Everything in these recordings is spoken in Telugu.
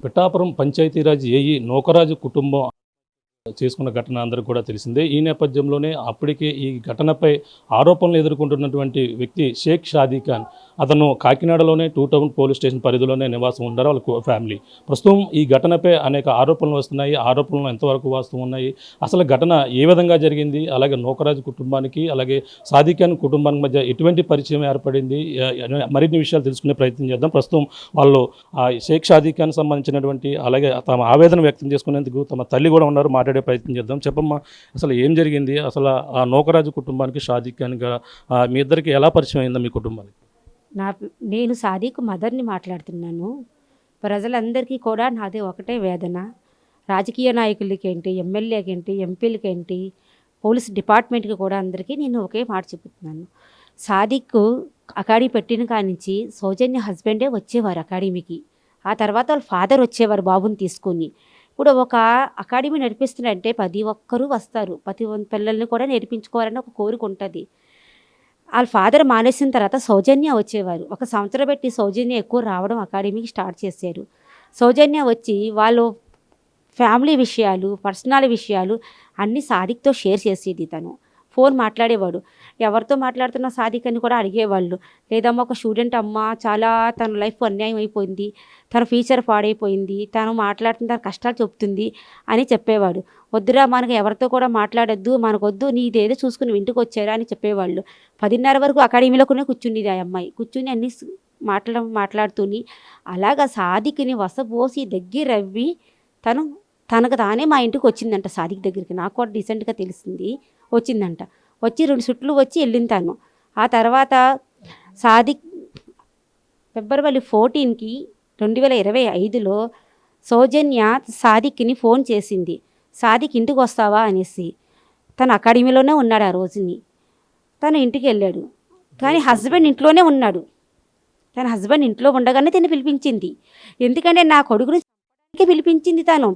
పిఠాపురం పంచాయతీరాజ్ ఏఈ నూకరాజు కుటుంబం చేసుకున్న ఘటన అందరికీ కూడా తెలిసిందే. ఈ నేపథ్యంలోనే అప్పటికే ఈ ఘటనపై ఆరోపణలు ఎదుర్కొంటున్నటువంటి వ్యక్తి షేక్ షాదీ ఖాన్. అతను కాకినాడలోనే 2 టౌన్ పోలీస్ స్టేషన్ పరిధిలోనే నివాసం ఉంటారు వాళ్ళ ఫ్యామిలీ. ప్రస్తుతం ఈ ఘటనపై అనేక ఆరోపణలు వస్తున్నాయి. ఆరోపణలు ఎంతవరకు వాస్తవం ఉన్నాయి, అసలు ఘటన ఏ విధంగా జరిగింది, అలాగే నూకరాజు కుటుంబానికి అలాగే షాదీ ఖాన్ కుటుంబానికి మధ్య ఎటువంటి పరిచయం ఏర్పడింది, మరిన్ని విషయాలు తెలుసుకునే ప్రయత్నం చేద్దాం. ప్రస్తుతం వాళ్ళు షేక్ షాదీ ఖాన్ సంబంధించినటువంటి అలాగే తమ ఆవేదన వ్యక్తం చేసుకునేందుకు తమ తల్లి కూడా ఉన్నారు. మాట్లాడే ప్రయత్నం చేద్దాం. చెప్పమ్మా, అసలు ఏం జరిగింది, అసలు ఆ నూకరాజు కుటుంబానికి షాదీ ఖాన్గా మీ ఇద్దరికి ఎలా పరిచయం అయిందో మీ కుటుంబానికి? నేను సాదిక్ మదర్ని మాట్లాడుతున్నాను. ప్రజలందరికీ కూడా నాది ఒకటే వేదన. రాజకీయ నాయకులకేంటి, ఎమ్మెల్యేకేంటి, ఎంపీలకేంటి, పోలీస్ డిపార్ట్మెంట్కి కూడా అందరికీ నేను ఒకే మాట చెబుతున్నాను. సాదిక్ అకాడమీ పెట్టిన కానించి సౌజన్య హస్బెండే వచ్చేవారు అకాడమీకి. ఆ తర్వాత వాళ్ళ ఫాదర్ వచ్చేవారు బాబుని తీసుకొని. ఇప్పుడు ఒక అకాడమీ నడిపిస్తున్నారంటే ప్రతి ఒక్కరూ వస్తారు, ప్రతి పిల్లల్ని కూడా నేర్పించుకోవాలని ఒక కోరిక ఉంటుంది. వాళ్ళ ఫాదర్ మానేసిన తర్వాత సౌజన్య వచ్చేవారు. 1 సంవత్సరం పెట్టి సౌజన్య ఎక్కువ రావడం అకాడమీకి స్టార్ట్ చేశారు. సౌజన్య వచ్చి వాళ్ళు ఫ్యామిలీ విషయాలు, పర్సనల్ విషయాలు అన్నీ సాదిక్తో షేర్ చేసేది. తను ఫోన్ మాట్లాడేవాడు. ఎవరితో మాట్లాడుతున్న సాదిక్ అని కూడా అడిగేవాళ్ళు. లేదమ్మా ఒక స్టూడెంట్ అమ్మ, చాలా తన లైఫ్ అన్యాయం అయిపోయింది, తన ఫ్యూచర్ పాడైపోయింది, తను మాట్లాడుతున్న తన కష్టాలు చెప్తుంది అని చెప్పేవాడు. వద్దురా మనకు ఎవరితో కూడా మాట్లాడొద్దు, మనకొద్దు, నీదేదో చూసుకుని ఇంటికి వచ్చారా అని చెప్పేవాళ్ళు. 10:30 వరకు అకాడమీలోనే కూర్చుండేది ఆ అమ్మాయి. కూర్చుని అన్నీ మాట్లాడుతూని అలాగా సాదిక్ని వసపోసి దగ్గరవ్వి తనకు తానే మా ఇంటికి వచ్చిందంట సాదిక్ దగ్గరికి. నాకు కూడా రీసెంట్గా తెలిసింది, వచ్చిందంట. వచ్చి 2 చుట్లు వచ్చి వెళ్ళింది తను. ఆ తర్వాత సాదిక్ ఫిబ్రవరి 14కి 2025లో సౌజన్య సాదిక్ని ఫోన్ చేసింది. సాదిక్ ఇంటికి వస్తావా అనేసి. తను అకాడమీలోనే ఉన్నాడు ఆ రోజుని. తను ఇంటికి వెళ్ళాడు, కానీ హస్బెండ్ ఇంట్లోనే ఉన్నాడు. తన హస్బెండ్ ఇంట్లో ఉండగానే తిని పిలిపించింది. ఎందుకంటే నా కొడుకుని పిలిపించింది తను.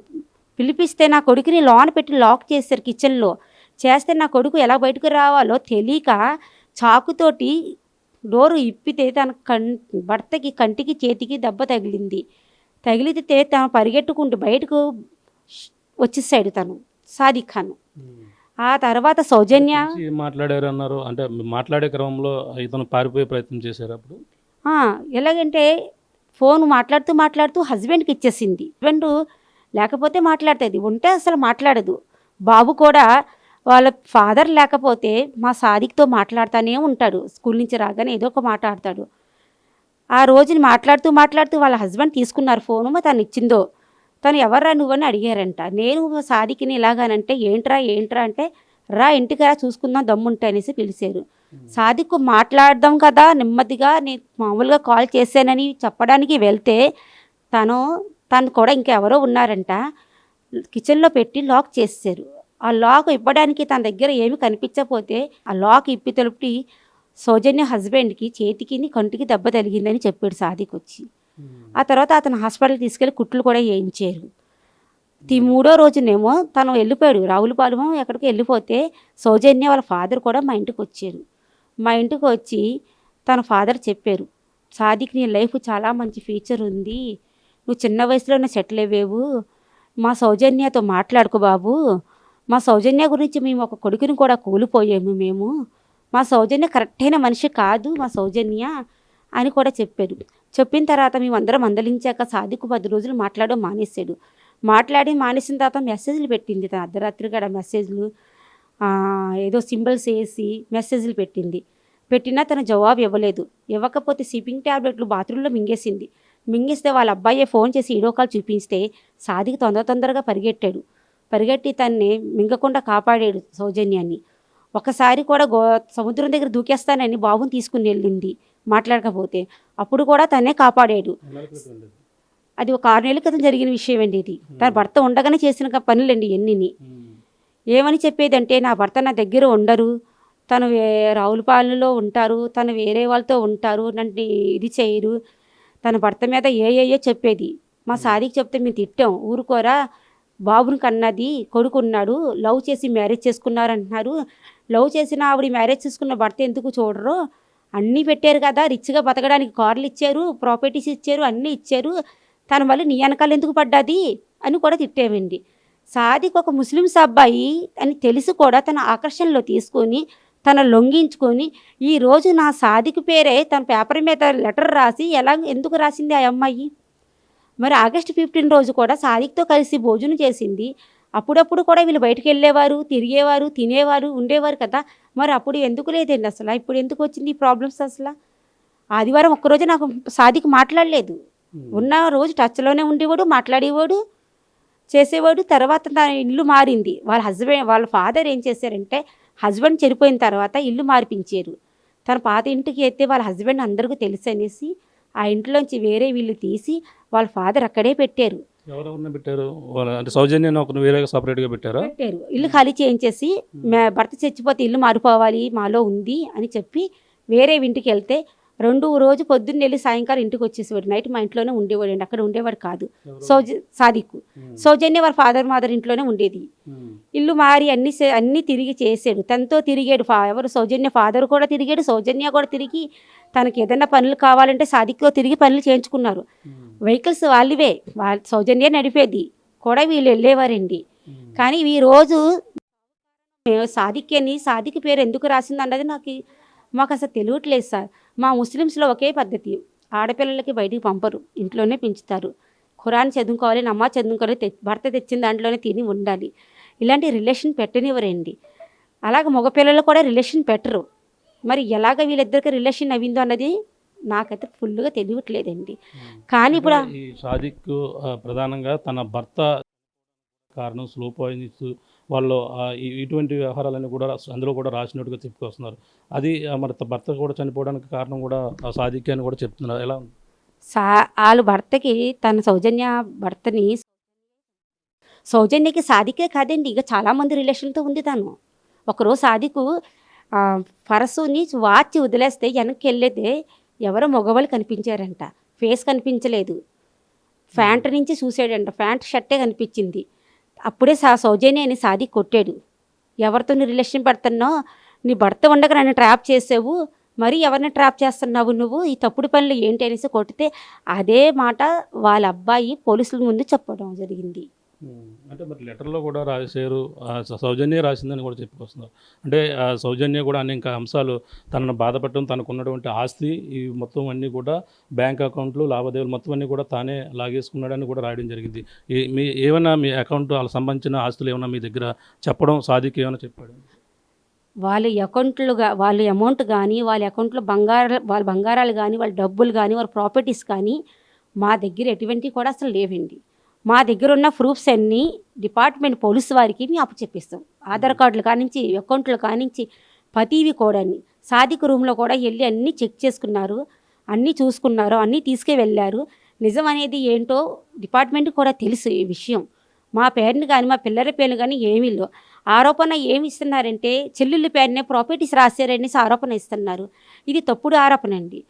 పిలిపిస్తే నా కొడుకుని లోన పెట్టి లాక్ చేశారు కిచెన్లో. చేస్తే నా కొడుకు ఎలా బయటకు రావాలో తెలియక చాకుతోటి డోరు ఇప్పితే తన భర్తకి కంటికి చేతికి దెబ్బ తగిలింది. తగిలితే తను పరిగెట్టుకుంటూ బయటకు వచ్చేసాడు తను సాదిక్ ఖాన్. ఆ తర్వాత సౌజన్య మాట్లాడారు అన్నారు, అంటే మాట్లాడే క్రమంలో ఇతను పారిపోయే ప్రయత్నం చేశారు. అప్పుడు ఎలాగంటే ఫోన్ మాట్లాడుతూ హస్బెండ్కి ఇచ్చేసింది. హస్బెండ్ లేకపోతే మాట్లాడుతుంది, ఉంటే అసలు మాట్లాడదు. బాబు కూడా వాళ్ళ ఫాదర్ లేకపోతే మా సాదిక్తో మాట్లాడుతూనే ఉంటాడు. స్కూల్ నుంచి రాగానే ఏదో ఒక మాట్లాడతాడు. ఆ రోజుని మాట్లాడుతూ వాళ్ళ హస్బెండ్ తీసుకున్నారు ఫోను. తను ఇచ్చిందో. తను ఎవర్రా నువ్వని అడిగారంట. నేను సాదిక్ని ఇలాగానంటే ఏంట్రా అంటే రా ఇంటికి రా చూసుకుందాం దమ్ముంటే అనేసి పిలిచారు. సాదిక్ మాట్లాడదాం కదా నెమ్మదిగా, నేను మామూలుగా కాల్ చేశానని చెప్పడానికి వెళ్తే తను కూడా ఇంకెవరో ఉన్నారంట. కిచెన్లో పెట్టి లాక్ చేశారు. ఆ లాక్ ఇవ్వడానికి తన దగ్గర ఏమి కనిపించకపోతే ఆ లాక్ ఇప్పి తలుపుటి సౌజన్య హస్బెండ్కి చేతికి కంటికి దెబ్బ తగిలిందని చెప్పాడు సాదిక్ వచ్చి. ఆ తర్వాత అతను హాస్పిటల్కి తీసుకెళ్ళి కుట్లు కూడా వేయించారు. 3వ రోజునేమో తను వెళ్ళిపోయాడు, రావులపాలెమో ఎక్కడికి వెళ్ళిపోతే సౌజన్య వాళ్ళ ఫాదర్ కూడా మా ఇంటికి వచ్చారు. మా ఇంటికి వచ్చి తన ఫాదర్ చెప్పారు, సాదిక్ నీ లైఫ్ చాలా మంచి ఫ్యూచర్ ఉంది, నువ్వు చిన్న వయసులోనే సెటిల్ అయ్యేవు, మా సౌజన్యతో మాట్లాడుకో బాబు, మా సౌజన్య గురించి మేము ఒక కొడుకుని కూడా కోల్పోయాము మేము, మా సౌజన్య కరెక్ట్ అయిన మనిషి కాదు మా సౌజన్య అని కూడా చెప్పారు. చెప్పిన తర్వాత మేమందరం మందలించాక సాదిక్ 10 రోజులు మాట్లాడడం మానేశాడు. మానేసిన తర్వాత మెసేజ్లు పెట్టింది తన అర్ధరాత్రి గడ మెసేజ్లు, ఏదో సింబల్స్ వేసి మెసేజ్లు పెట్టినా తను జవాబు ఇవ్వలేదు. ఇవ్వకపోతే సిపింగ్ ట్యాబ్లెట్లు బాత్రూంలో మింగేస్తే వాళ్ళ అబ్బాయే ఫోన్ చేసి వీడియో కాల్ చూపిస్తే సాదిక్ తొందరగా పరిగెట్టి తన్ని మింగకుండా కాపాడాడు సౌజన్యాన్ని. ఒకసారి కూడా సముద్రం దగ్గర దూకేస్తానని బాబుని తీసుకుని వెళ్ళింది మాట్లాడకపోతే, అప్పుడు కూడా తనే కాపాడాడు. అది ఒక 6 నెలల క్రితం జరిగిన విషయం అండి ఇది. తన భర్త ఉండగానే చేసిన పనులండి ఎన్నిని. ఏమని చెప్పేదంటే నా భర్త నా దగ్గర ఉండరు, తను రావులపాలెంలో ఉంటారు, తను వేరే వాళ్ళతో ఉంటారు, నన్ను ఇది చేయరు, తన భర్త మీద ఏ చెప్పేది. మా సాదిక్ చెప్తే మేము తిట్టాం, ఊరుకోరా బాబుని కన్నది కొడుకున్నాడు, లవ్ చేసి మ్యారేజ్ చేసుకున్నారంటున్నారు, లవ్ చేసిన ఆవిడ మ్యారేజ్ చేసుకున్న భర్త ఎందుకు చూడరు, అన్నీ పెట్టారు కదా, రిచ్గా బతకడానికి కార్లు ఇచ్చారు, ప్రాపర్టీస్ ఇచ్చారు, అన్నీ ఇచ్చారు, తన మళ్ళీ నీ వెనకాల ఎందుకు పడ్డాది అని కూడా తిట్టేవండి. సాదిక్ ఒక ముస్లిమ్స్ అబ్బాయి అని తెలిసి కూడా తన ఆకర్షణలో తీసుకొని తన లొంగించుకొని ఈరోజు నా సాదిక్ పేరే తన పేపర్ మీద లెటర్ రాసి ఎందుకు రాసింది ఆ అమ్మాయి? మరి ఆగస్టు 15 రోజు కూడా సాదిక్తో కలిసి భోజనం చేసింది. అప్పుడప్పుడు కూడా వీళ్ళు బయటకు వెళ్ళేవారు, తిరిగేవారు, తినేవారు, ఉండేవారు కదా. మరి అప్పుడు ఎందుకు లేదండి అసలు? ఇప్పుడు ఎందుకు వచ్చింది ఈ ప్రాబ్లమ్స్ అసలు? ఆదివారం ఒక్కరోజు నాకు సాదిక్ మాట్లాడలేదు. ఉన్న రోజు టచ్లోనే ఉండేవాడు, మాట్లాడేవాడు, చేసేవాడు. తర్వాత తన ఇల్లు మారింది. వాళ్ళ ఫాదర్ ఏం చేశారంటే హస్బెండ్ చనిపోయిన తర్వాత ఇల్లు మార్పించారు. తన పాత ఇంటికి అయితే వాళ్ళ హస్బెండ్ అందరికీ తెలుసు అనేసి ఆ ఇంట్లోంచి వేరే వీళ్ళు తీసి వాళ్ళ ఫాదర్ అక్కడే పెట్టారు. ఎవరెవరిని పెట్టారు? అంటే సౌజన్యాన్ని ఒకరిని వేరేగా సపరేట్గా పెట్టారు. ఇల్లు ఖాళీ చేయించేసి భర్త చచ్చిపోతే ఇల్లు మారిపోవాలి మాలో ఉంది అని చెప్పి వేరే ఇంటికి వెళ్తే 2 రోజు పొద్దున్న వెళ్ళి సాయంకాలం ఇంటికి వచ్చేసేవాడు. నైట్ మా ఇంట్లోనే ఉండేవాడు అండి. అక్కడ ఉండేవాడు కాదు. సాదిక్ సౌజన్య వాళ్ళ ఫాదర్ మదర్ ఇంట్లోనే ఉండేది. ఇల్లు మారి అన్నీ తిరిగి చేసాడు. తనతో తిరిగాడు. ఎవరు సౌజన్య ఫాదర్ కూడా తిరిగాడు, సౌజన్య కూడా తిరిగి తనకి ఏదైనా పనులు కావాలంటే సాదిక్తో తిరిగి పనులు చేయించుకున్నారు. వెహికల్స్ వాళ్ళవే, సౌజన్య నడిపేది కూడా వీళ్ళు వెళ్ళేవారండి. కానీ ఈరోజు సాదిక్ పేరు ఎందుకు రాసింది అన్నది మాకు అసలు తెలియట్లేదు సార్. మా ముస్లిమ్స్లో ఒకే పద్ధతి, ఆడపిల్లలకి బయటికి పంపరు, ఇంట్లోనే పెంచుతారు. ఖురాన్ చదువుకోవాలి, నమాజ్ చదువుకోవాలి, భర్త తెచ్చిన దాంట్లోనే తిని ఉండాలి. ఇలాంటి రిలేషన్ పెట్టనివ్వరండి. అలాగే మగపిల్లలు కూడా రిలేషన్ పెట్టరు. మరి ఎలాగ వీళ్ళిద్దరికి రిలేషన్ అయిందో అన్నది నాకైతే ఫుల్గా తెలియట్లేదండి. కానీ ఇప్పుడు ఈ సాదిక్ ప్రధానంగా తన భర్త కారణం స్లో పాయిజన్స్ వాళ్ళు ఇటువంటి వ్యవహారాలన్నీ కూడా అందులో కూడా రాసినట్టుగా చెప్పుకొస్తున్నారు. అది మరి భర్త కూడా చనిపోవడానికి కారణం కూడా సాదిక్ అని కూడా చెప్తున్నారు. ఎలా ఉంది? వాళ్ళ భర్తకి తన సౌజన్యకి సాదికే కాదండి, ఇక చాలామంది రిలేషన్తో ఉంది తను. ఒకరోజు సాదికు పరసుని వాచి వదిలేస్తే వెనక్కి వెళ్ళేదే ఎవరో మగవాళ్ళు కనిపించారంట. ఫేస్ కనిపించలేదు, ప్యాంట్ నుంచి చూసాడంట, ప్యాంట్ షర్టే కనిపించింది. అప్పుడే సౌజన్యని సాదిక్ కొట్టాడు. ఎవరితో నీ రిలేషన్ పెడుతున్నావు, నీ భర్త ఉండగా నన్ను ట్రాప్ చేసావు, మరి ఎవరిని ట్రాప్ చేస్తున్నావు నువ్వు, ఈ తప్పుడు పనులు ఏంటి అనేసి కొట్టితే అదే మాట వాళ్ళ అబ్బాయి పోలీసుల ముందు చెప్పడం జరిగింది. అంటే మరి లెటర్లో కూడా రాశారు, సౌజన్య రాసిందని కూడా చెప్పుకొస్తున్నారు. అంటే సౌజన్య కూడా అనేక అంశాలు తనను బాధపడటం, తనకు ఉన్నటువంటి ఆస్తి ఈ మొత్తం అన్నీ కూడా బ్యాంక్ అకౌంట్లు లావాదేవీలు మొత్తం అన్నీ కూడా తానే లాగేసుకున్నాడని కూడా రాయడం జరిగింది. ఏమైనా మీ అకౌంట్ వాళ్ళకి సంబంధించిన ఆస్తులు ఏమైనా మీ దగ్గర చెప్పడం సాదిక్ ఏమైనా చెప్పాడు? వాళ్ళ అమౌంట్ కానీ, వాళ్ళ అకౌంట్లో వాళ్ళ బంగారాలు కానీ, వాళ్ళ డబ్బులు కానీ, వాళ్ళ ప్రాపర్టీస్ కానీ మా దగ్గర ఎటువంటివి కూడా అసలు లేవండి. మా దగ్గర ఉన్న ప్రూఫ్స్ అన్నీ డిపార్ట్మెంట్ పోలీసు వారికి మేము అప్పచెప్పిస్తాం. ఆధార్ కార్డులు కానించి, అకౌంట్లు కానించి ప్రతివి కూడా సాదిక్ రూమ్లో కూడా వెళ్ళి అన్నీ చెక్ చేసుకున్నారు, అన్నీ చూసుకున్నారు, అన్నీ తీసుకే వెళ్ళారు. నిజం అనేది ఏంటో డిపార్ట్మెంట్ కూడా తెలుసు ఈ విషయం. మా పేరుని కానీ మా పిల్లల పేరుని కానీ ఏమీ లేవు. ఆరోపణ ఏమి ఇస్తున్నారంటే చెల్లెళ్ళ పేరునే ప్రాపర్టీస్ రాశారని ఆరోపణ ఇస్తున్నారు. ఇది తప్పుడు ఆరోపణ అండి.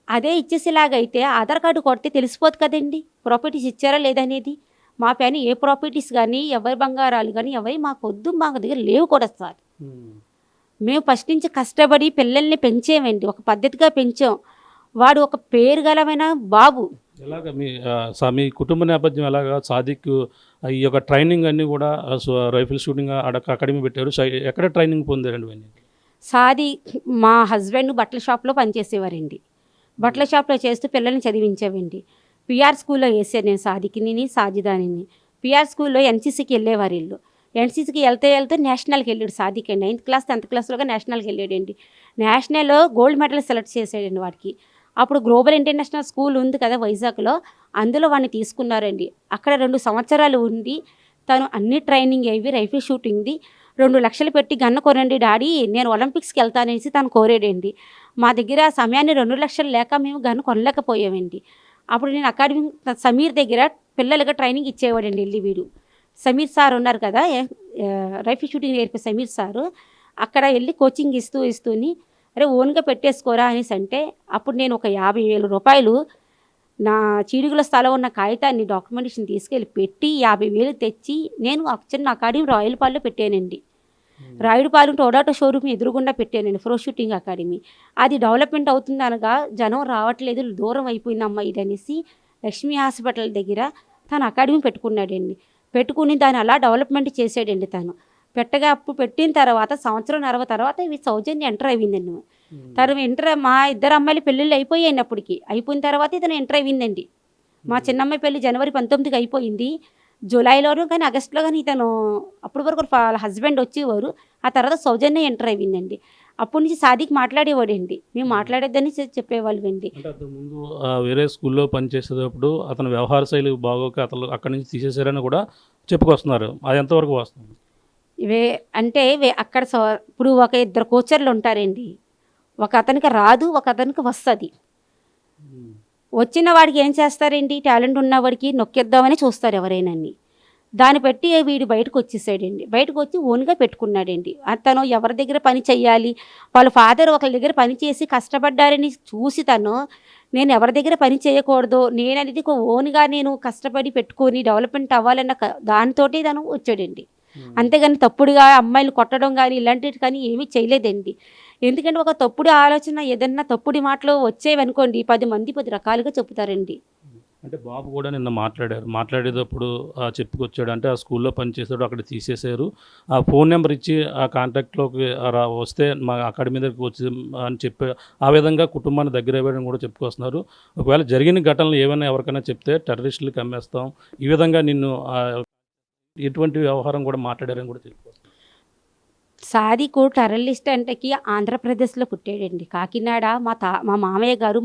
అదే ఇచ్చేసేలాగైతే ఆధార్ కార్డు కొడితే తెలిసిపోదు కదండి ప్రాపర్టీస్ ఇచ్చారా లేదనేది. మా పైన ఏ ప్రాపర్టీస్ కానీ, ఎవరి బంగారాలు కానీ ఎవరి మాకు దగ్గర లేవు కూడా సార్. మేము ఫస్ట్ నుంచి కష్టపడి పిల్లల్ని పెంచేమండి, ఒక పద్ధతిగా పెంచాం. వాడు ఒక పేరు గలమైన బాబు. ఎలాగ మీ కుటుంబ నేపథ్యం ఎలాగా? సాదిక్ ఈ యొక్క ట్రైనింగ్ అన్నీ కూడా రైఫిల్ షూటింగ్ అకాడమీ పెట్టారు. ఎక్కడ ట్రైనింగ్ పొందారండి? సాదిక్ మా హస్బెండ్ బట్టల షాప్లో పనిచేసేవారండి. బట్టల షాప్లో చేస్తూ పిల్లల్ని చదివించేవండి. పిఆర్ స్కూల్లో వేసాను నేను సాదిక్ని, సాజిదాని. పిఆర్ స్కూల్లో ఎన్సీసీకి వెళ్ళేవారు వీళ్ళు. ఎన్సీసీకి వెళ్తే నేషనల్కి వెళ్ళాడు సాదిక్ అండి. 9th క్లాస్ 10th క్లాస్లోగా నేషనల్కి వెళ్ళాడండి. నేషనల్లో గోల్డ్ మెడల్ సెలెక్ట్ చేసాడండి వాడికి. అప్పుడు గ్లోబల్ ఇంటర్నేషనల్ స్కూల్ ఉంది కదా వైజాగ్లో, అందులో వాడిని తీసుకున్నారండి. అక్కడ 2 సంవత్సరాలు ఉండి తను అన్ని ట్రైనింగ్ అయ్యి రైఫిల్ షూటింగ్ది 2 లక్షలు పెట్టి గన్న కొనండి డాడీ, నేను ఒలింపిక్స్కి వెళ్తానేసి తను కోరాడండి. మా దగ్గర సమయాన్ని 2 లక్షలు లేక మేము గన్ను కొనలేకపోయామండి. అప్పుడు నేను అకాడమీ సమీర్ దగ్గర పిల్లలుగా ట్రైనింగ్ ఇచ్చేవాడండి వెళ్ళి వీడు. సమీర్ సార్ ఉన్నారు కదా, రైఫిల్ షూటింగ్ నేర్పే సమీర్ సారు, అక్కడ వెళ్ళి కోచింగ్ ఇస్తూని అరే ఓన్గా పెట్టేసుకోరా అనేసి అంటే అప్పుడు నేను ఒక 50,000 రూపాయలు నా చీడుగుల స్థలం ఉన్న కాగితాన్ని డాక్యుమెంటేషన్ తీసుకెళ్ళి పెట్టి 50,000 తెచ్చి నేను చిన్న అకాడమీ రాయలపాలెంలో పెట్టానండి. రాయుడుపాలెం టొడాటో షోరూమ్ ఎదురుగుండా పెట్టానండి ప్రో షూటింగ్ అకాడమీ. అది డెవలప్మెంట్ అవుతుంది అనగా జనం రావట్లేదు, దూరం అయిపోయిందమ్మా ఇది అనేసి లక్ష్మీ హాస్పిటల్ దగ్గర తను అకాడమీ పెట్టుకున్నాడండి. పెట్టుకుని దాన్ని అలా డెవలప్మెంట్ చేసాడండి తను. అప్పుడు పెట్టిన తర్వాత సంవత్సరం తర్వాత ఇవి సౌజన్య ఎంటర్ అయిందండి. తను మా ఇద్దరు అమ్మాయిల పెళ్ళిళ్ళు అయిపోయాయి అప్పటికి. అయిపోయిన తర్వాత ఇతను ఎంటర్ అయిందండి. మా చిన్నమ్మాయి పెళ్ళి జనవరి 19కి అయిపోయింది. జూలైలోనూ కానీ ఆగస్టులో కానీ ఇతను అప్పటి వరకు వాళ్ళ హస్బెండ్ వచ్చేవారు. ఆ తర్వాత సౌజన్య ఎంటర్ అయిందండి. అప్పటి నుంచి సాదిక్ మాట్లాడేవాడండి. మేము మాట్లాడేద్దని చెప్పేవాళ్ళు అండి. అంటే అంతకుముందు వేరే స్కూల్లో పనిచేసేటప్పుడు అతని వ్యవహార శైలి బాగోక అతను అక్కడి నుంచి తీసేశారని కూడా చెప్పుకొస్తున్నారు. అది ఎంతవరకు వాస్తవం? అక్కడ ఇప్పుడు ఒక ఇద్దరు కోచర్లు ఉంటారండి. ఒక అతనికి రాదు, ఒక అతనికి వస్తుంది. వచ్చిన వాడికి ఏం చేస్తారండి, టాలెంట్ ఉన్నవాడికి నొక్కేద్దామని చూస్తారు ఎవరైనా. దాన్ని బట్టి వీడు బయటకు వచ్చేసాడండి. బయటకు వచ్చి ఓన్గా పెట్టుకున్నాడండి. తను ఎవరి దగ్గర పని చెయ్యాలి, వాళ్ళ ఫాదర్ ఒకరి దగ్గర పని చేసి కష్టపడ్డారని చూసి నేను ఎవరి దగ్గర పని చేయకూడదు, నేను అనేది ఓన్గా నేను కష్టపడి పెట్టుకొని డెవలప్మెంట్ అవ్వాలన్న దానితోటి తను వచ్చాడండి. అంతేగాని తప్పుడుగా అమ్మాయిలు కొట్టడం కానీ ఇలాంటివి కానీ ఏమీ చేయలేదండి. ఎందుకంటే ఒక తప్పుడు ఆలోచన ఏదన్నా తప్పుడు మాటలు వచ్చేవనుకోండి 10 మంది 10 రకాలుగా చెప్తారండి. అంటే బాబు కూడా నిన్న మాట్లాడేటప్పుడు చెప్పుకొచ్చాడు. అంటే ఆ స్కూల్లో పనిచేసాడు, అక్కడ తీసేశారు, ఆ ఫోన్ నెంబర్ ఇచ్చి ఆ కాంటాక్ట్లోకి వస్తే మా అకాడమీ దగ్గరికి వచ్చి అని చెప్పి ఆ విధంగా కుటుంబాన్ని దగ్గర అవ్వడం కూడా చెప్పుకొస్తున్నారు. ఒకవేళ జరిగిన ఘటనలు ఏమైనా ఎవరికైనా చెప్తే టెర్రరిస్టులకు అమ్మేస్తాం, ఈ విధంగా నిన్ను ఎటువంటి వ్యవహారం కూడా మాట్లాడారని కూడా చెప్పుకొస్తున్నారు. సాదికు టెర్రరిస్ట్ అంటేకి ఆంధ్రప్రదేశ్లో పుట్టాడండి. కాకినాడ మా మామయ్య గారు